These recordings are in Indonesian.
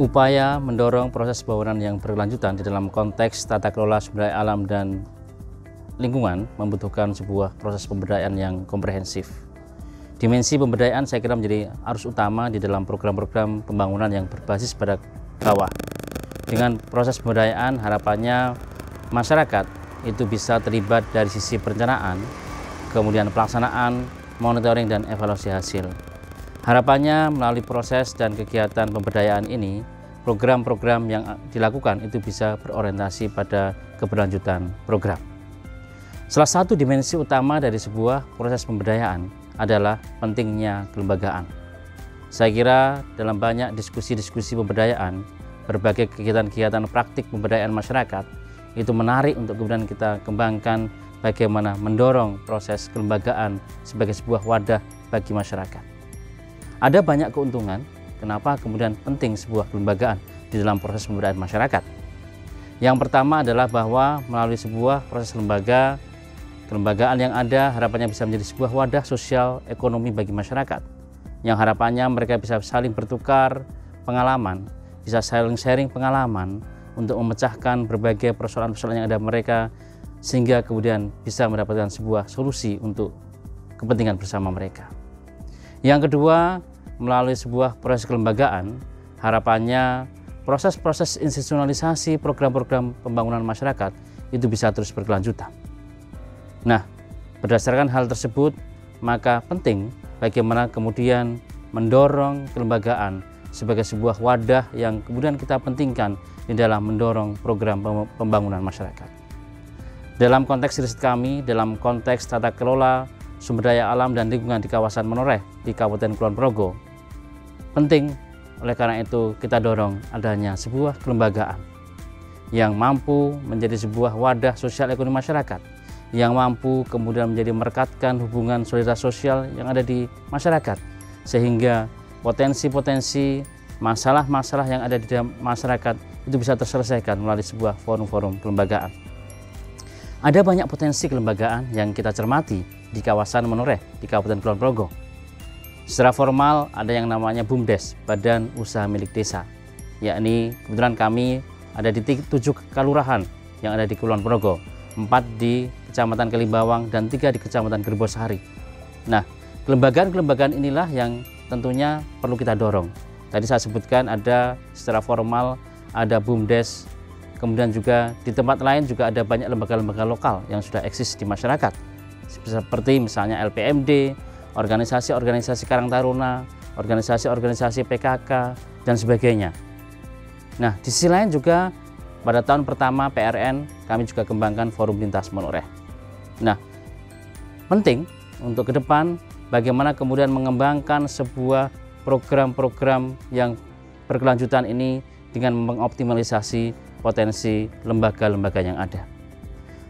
upaya mendorong proses pembangunan yang berkelanjutan di dalam konteks tata kelola sumber daya alam dan lingkungan membutuhkan sebuah proses pemberdayaan yang komprehensif. Dimensi pemberdayaan saya kira menjadi arus utama di dalam program-program pembangunan yang berbasis pada bawah. Dengan proses pemberdayaan harapannya masyarakat itu bisa terlibat dari sisi perencanaan, kemudian pelaksanaan, monitoring dan evaluasi hasil. Harapannya melalui proses dan kegiatan pemberdayaan ini, program-program yang dilakukan itu bisa berorientasi pada keberlanjutan program. Salah satu dimensi utama dari sebuah proses pemberdayaan adalah pentingnya kelembagaan. Saya kira dalam banyak diskusi-diskusi pemberdayaan, berbagai kegiatan-kegiatan praktik pemberdayaan masyarakat itu menarik untuk kemudian kita kembangkan bagaimana mendorong proses kelembagaan sebagai sebuah wadah bagi masyarakat. Ada banyak keuntungan kenapa kemudian penting sebuah kelembagaan di dalam proses pemberdayaan masyarakat. Yang pertama adalah bahwa melalui sebuah proses kelembagaan yang ada harapannya bisa menjadi sebuah wadah sosial ekonomi bagi masyarakat. Yang harapannya mereka bisa saling bertukar pengalaman, bisa saling sharing pengalaman untuk memecahkan berbagai persoalan-persoalan yang ada mereka sehingga kemudian bisa mendapatkan sebuah solusi untuk kepentingan bersama mereka. Yang kedua, melalui sebuah proses kelembagaan, harapannya proses-proses institusionalisasi program-program pembangunan masyarakat itu bisa terus berkelanjutan. Nah, berdasarkan hal tersebut, maka penting bagaimana kemudian mendorong kelembagaan sebagai sebuah wadah yang kemudian kita pentingkan di dalam mendorong program pembangunan masyarakat. Dalam konteks riset kami, dalam konteks tata kelola sumber daya alam dan lingkungan di kawasan Menoreh di Kabupaten Kulon Progo, penting oleh karena itu kita dorong adanya sebuah kelembagaan yang mampu menjadi sebuah wadah sosial ekonomi masyarakat, yang mampu kemudian menjadi merekatkan hubungan solidaritas sosial yang ada di masyarakat, sehingga potensi-potensi masalah-masalah yang ada di dalam masyarakat itu bisa terselesaikan melalui sebuah forum-forum kelembagaan. Ada banyak potensi kelembagaan yang kita cermati di kawasan Menoreh di Kabupaten Kulon Progo. Secara formal ada yang namanya BUMDes, Badan Usaha Milik Desa, yakni kebetulan kami ada di 7 kelurahan yang ada di Kulon Progo, 4 di Kecamatan Kalimbawang dan 3 di Kecamatan Gerbosari. Nah, kelembagaan-kelembagaan inilah yang tentunya perlu kita dorong. Tadi saya sebutkan ada secara formal ada BUMDes, kemudian juga di tempat lain juga ada banyak lembaga-lembaga lokal yang sudah eksis di masyarakat, seperti misalnya LPMD, organisasi-organisasi Karang Taruna, organisasi-organisasi PKK, dan sebagainya. Nah, di sisi lain juga pada tahun pertama PRN kami juga kembangkan Forum Lintas Menoreh. Nah, penting untuk ke depan bagaimana kemudian mengembangkan sebuah program-program yang berkelanjutan ini dengan mengoptimalisasi potensi lembaga-lembaga yang ada.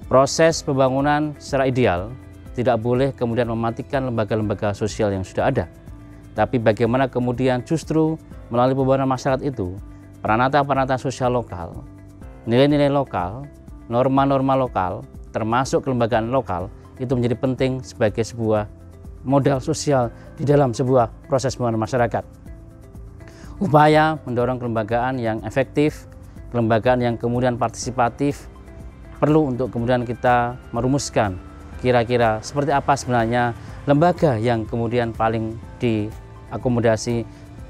Proses pembangunan secara ideal tidak boleh kemudian mematikan lembaga-lembaga sosial yang sudah ada. Tapi bagaimana kemudian justru melalui pembangunan masyarakat itu, peranata-peranata sosial lokal, nilai-nilai lokal, norma-norma lokal, termasuk kelembagaan lokal, itu menjadi penting sebagai sebuah modal sosial di dalam sebuah proses pembangunan masyarakat. Upaya mendorong kelembagaan yang efektif, kelembagaan yang kemudian partisipatif, perlu untuk kemudian kita merumuskan kira-kira seperti apa sebenarnya lembaga yang kemudian paling diakomodasi,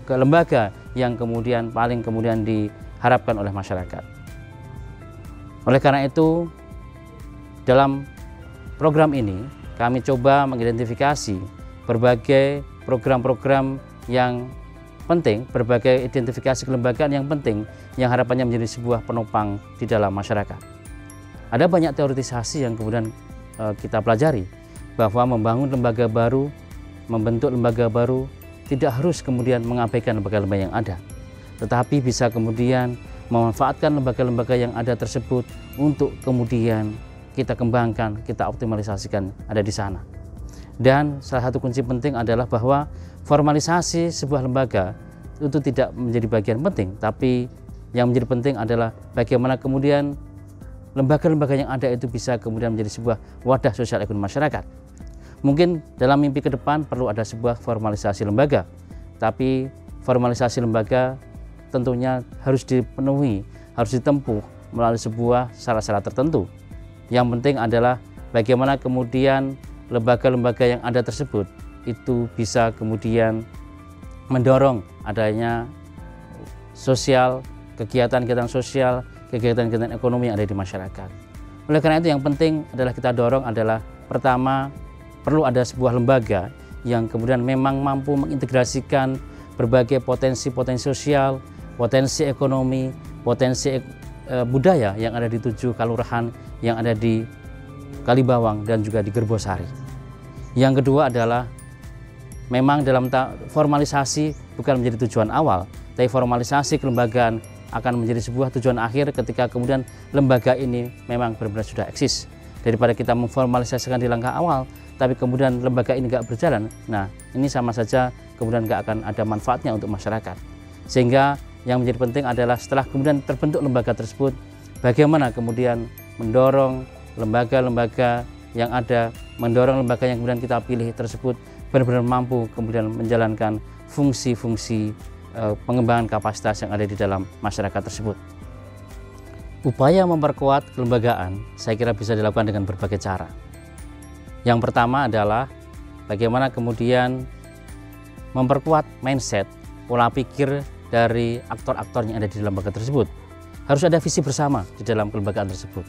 ke lembaga yang kemudian paling diharapkan oleh masyarakat. Oleh karena itu, dalam program ini kami coba mengidentifikasi berbagai program-program yang penting, berbagai identifikasi kelembagaan yang penting yang harapannya menjadi sebuah penopang di dalam masyarakat. Ada banyak teoritisasi yang kemudian kita pelajari bahwa membangun lembaga baru, membentuk lembaga baru tidak harus kemudian mengabaikan lembaga-lembaga yang ada, tetapi bisa kemudian memanfaatkan lembaga-lembaga yang ada tersebut untuk kemudian kita kembangkan, kita optimalisasikan ada di sana. Dan salah satu kunci penting adalah bahwa formalisasi sebuah lembaga itu tidak menjadi bagian penting, tapi yang menjadi penting adalah bagaimana kemudian lembaga-lembaga yang ada itu bisa kemudian menjadi sebuah wadah sosial ekonomi masyarakat. Mungkin dalam mimpi ke depan perlu ada sebuah formalisasi lembaga, tapi formalisasi lembaga tentunya harus dipenuhi, harus ditempuh melalui sebuah syarat-syarat tertentu. Yang penting adalah bagaimana kemudian lembaga-lembaga yang ada tersebut itu bisa kemudian mendorong adanya sosial, kegiatan-kegiatan sosial, kegiatan-kegiatan ekonomi yang ada di masyarakat. Oleh karena itu yang penting adalah kita dorong adalah pertama, perlu ada sebuah lembaga yang kemudian memang mampu mengintegrasikan berbagai potensi-potensi sosial, potensi ekonomi, potensi budaya yang ada di 7 kelurahan yang ada di Kalibawang dan juga di Gerbosari. Yang kedua adalah memang dalam formalisasi bukan menjadi tujuan awal, tapi formalisasi kelembagaan akan menjadi sebuah tujuan akhir ketika kemudian lembaga ini memang benar-benar sudah eksis. Daripada kita memformalisasikan di langkah awal, tapi kemudian lembaga ini nggak berjalan, nah ini sama saja kemudian nggak akan ada manfaatnya untuk masyarakat. Sehingga yang menjadi penting adalah setelah kemudian terbentuk lembaga tersebut, bagaimana kemudian mendorong lembaga-lembaga yang ada, mendorong lembaga yang kemudian kita pilih tersebut benar-benar mampu kemudian menjalankan fungsi-fungsi pengembangan kapasitas yang ada di dalam masyarakat tersebut. Upaya memperkuat kelembagaan saya kira bisa dilakukan dengan berbagai cara. Yang pertama adalah bagaimana kemudian memperkuat mindset, pola pikir dari aktor-aktor yang ada di lembaga tersebut. Harus ada visi bersama di dalam kelembagaan tersebut.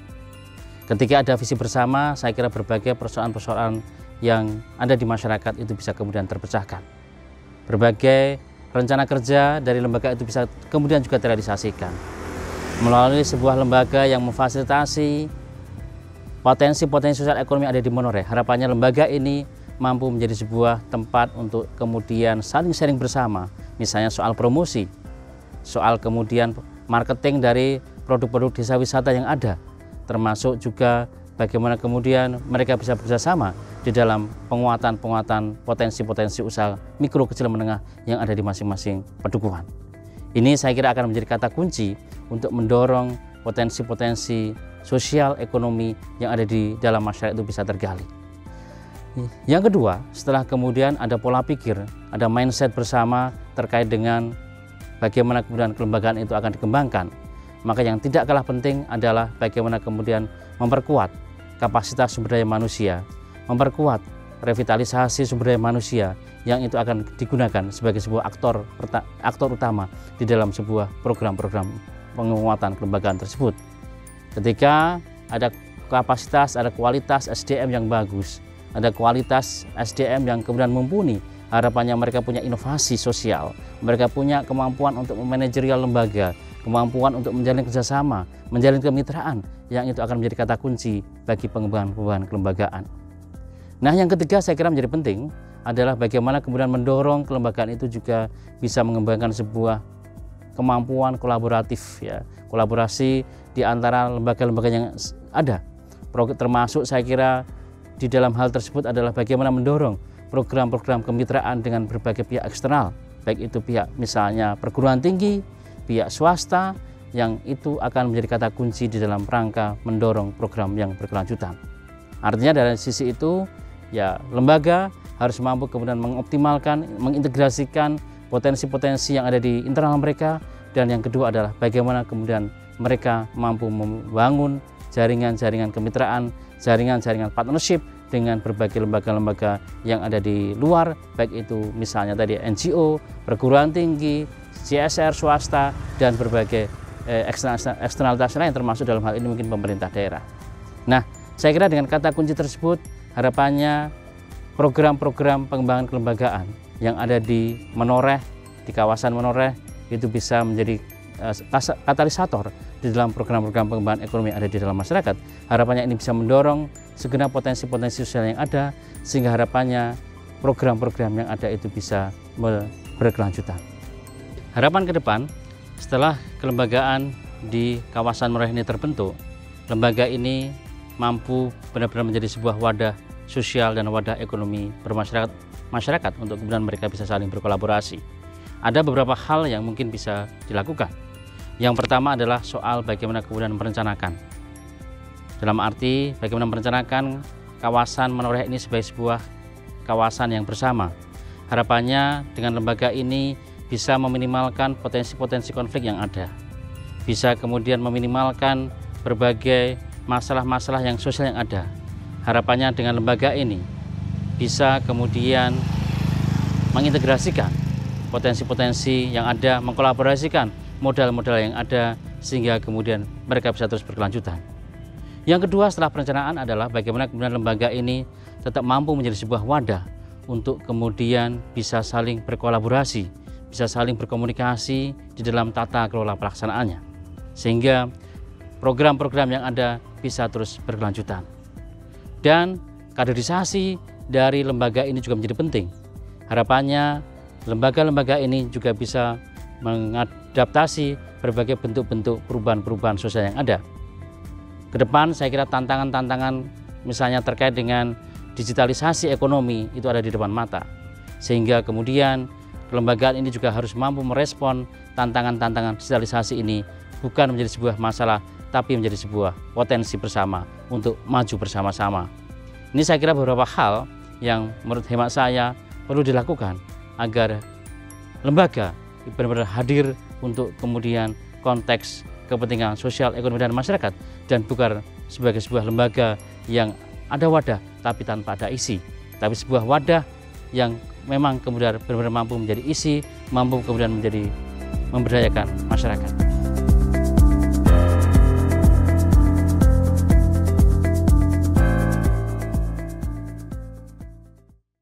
Ketika ada visi bersama, saya kira berbagai persoalan-persoalan yang ada di masyarakat itu bisa kemudian terpecahkan. Berbagai rencana kerja dari lembaga itu bisa kemudian juga terrealisasikan. Melalui sebuah lembaga yang memfasilitasi potensi-potensi sosial ekonomi yang ada di Menoreh, harapannya lembaga ini mampu menjadi sebuah tempat untuk kemudian saling sharing bersama, misalnya soal promosi, soal kemudian marketing dari produk-produk desa wisata yang ada, termasuk juga bagaimana kemudian mereka bisa bekerjasama di dalam penguatan potensi-potensi usaha mikro, kecil, menengah yang ada di masing-masing pedukuhan. Ini saya kira akan menjadi kata kunci untuk mendorong potensi-potensi sosial ekonomi yang ada di dalam masyarakat itu bisa tergali. Yang kedua, setelah kemudian ada pola pikir, ada mindset bersama terkait dengan bagaimana kemudian kelembagaan itu akan dikembangkan, maka yang tidak kalah penting adalah bagaimana kemudian memperkuat kapasitas sumber daya manusia, memperkuat revitalisasi sumber daya manusia yang itu akan digunakan sebagai sebuah aktor utama di dalam sebuah program-program penguatan kelembagaan tersebut. Ketika ada kapasitas, ada kualitas SDM yang bagus, ada kualitas SDM yang kemudian mumpuni, harapannya mereka punya inovasi sosial, mereka punya kemampuan untuk memanajerial lembaga, kemampuan untuk menjalin kerjasama, menjalin kemitraan, yang itu akan menjadi kata kunci bagi pengembangan kelembagaan. Nah, yang ketiga saya kira menjadi penting adalah bagaimana kemudian mendorong kelembagaan itu juga bisa mengembangkan sebuah kemampuan kolaboratif, ya, kolaborasi di antara lembaga-lembaga yang ada, termasuk saya kira di dalam hal tersebut adalah bagaimana mendorong program-program kemitraan dengan berbagai pihak eksternal, baik itu pihak misalnya perguruan tinggi, pihak swasta, yang itu akan menjadi kata kunci di dalam rangka mendorong program yang berkelanjutan. Artinya dari sisi itu, ya lembaga harus mampu kemudian mengoptimalkan, mengintegrasikan potensi-potensi yang ada di internal mereka, dan yang kedua adalah bagaimana kemudian mereka mampu membangun jaringan-jaringan kemitraan, jaringan-jaringan partnership dengan berbagai lembaga-lembaga yang ada di luar, baik itu misalnya tadi NGO, perguruan tinggi, CSR swasta, dan berbagai eksternalitas lain, termasuk dalam hal ini mungkin pemerintah daerah. Nah, saya kira dengan kata kunci tersebut, harapannya program-program pengembangan kelembagaan yang ada di Menoreh, di kawasan Menoreh, itu bisa menjadi katalisator di dalam program-program pengembangan ekonomi yang ada di dalam masyarakat. Harapannya ini bisa mendorong segenap potensi-potensi sosial yang ada, sehingga harapannya program-program yang ada itu bisa berkelanjutan. Harapan ke depan, setelah kelembagaan di kawasan Menoreh ini terbentuk, lembaga ini mampu benar-benar menjadi sebuah wadah sosial dan wadah ekonomi bermasyarakat untuk kemudian mereka bisa saling berkolaborasi. Ada beberapa hal yang mungkin bisa dilakukan. Yang pertama adalah soal bagaimana kemudian merencanakan. Dalam arti bagaimana merencanakan kawasan Menoreh ini sebagai sebuah kawasan yang bersama. Harapannya dengan lembaga ini bisa meminimalkan potensi-potensi konflik yang ada, bisa kemudian meminimalkan berbagai masalah-masalah yang sosial yang ada. Harapannya dengan lembaga ini bisa kemudian mengintegrasikan potensi-potensi yang ada, mengkolaborasikan modal-modal yang ada, sehingga kemudian mereka bisa terus berkelanjutan. Yang kedua setelah perencanaan adalah bagaimana kemudian lembaga ini tetap mampu menjadi sebuah wadah untuk kemudian bisa saling berkolaborasi, bisa saling berkomunikasi di dalam tata kelola pelaksanaannya, sehingga program-program yang ada bisa terus berkelanjutan. Dan kaderisasi dari lembaga ini juga menjadi penting. Harapannya lembaga-lembaga ini juga bisa mengadaptasi berbagai bentuk-bentuk perubahan-perubahan sosial yang ada. Ke depan saya kira tantangan-tantangan misalnya terkait dengan digitalisasi ekonomi itu ada di depan mata. Sehingga kemudian kelembagaan ini juga harus mampu merespon tantangan-tantangan digitalisasi ini bukan menjadi sebuah masalah, tapi menjadi sebuah potensi bersama untuk maju bersama-sama. Ini saya kira beberapa hal yang menurut hemat saya perlu dilakukan agar lembaga benar-benar hadir untuk kemudian konteks kepentingan sosial, ekonomi, dan masyarakat, dan bukan sebagai sebuah lembaga yang ada wadah tapi tanpa ada isi, tapi sebuah wadah yang memang kemudian benar-benar mampu menjadi isi, mampu kemudian menjadi memberdayakan masyarakat.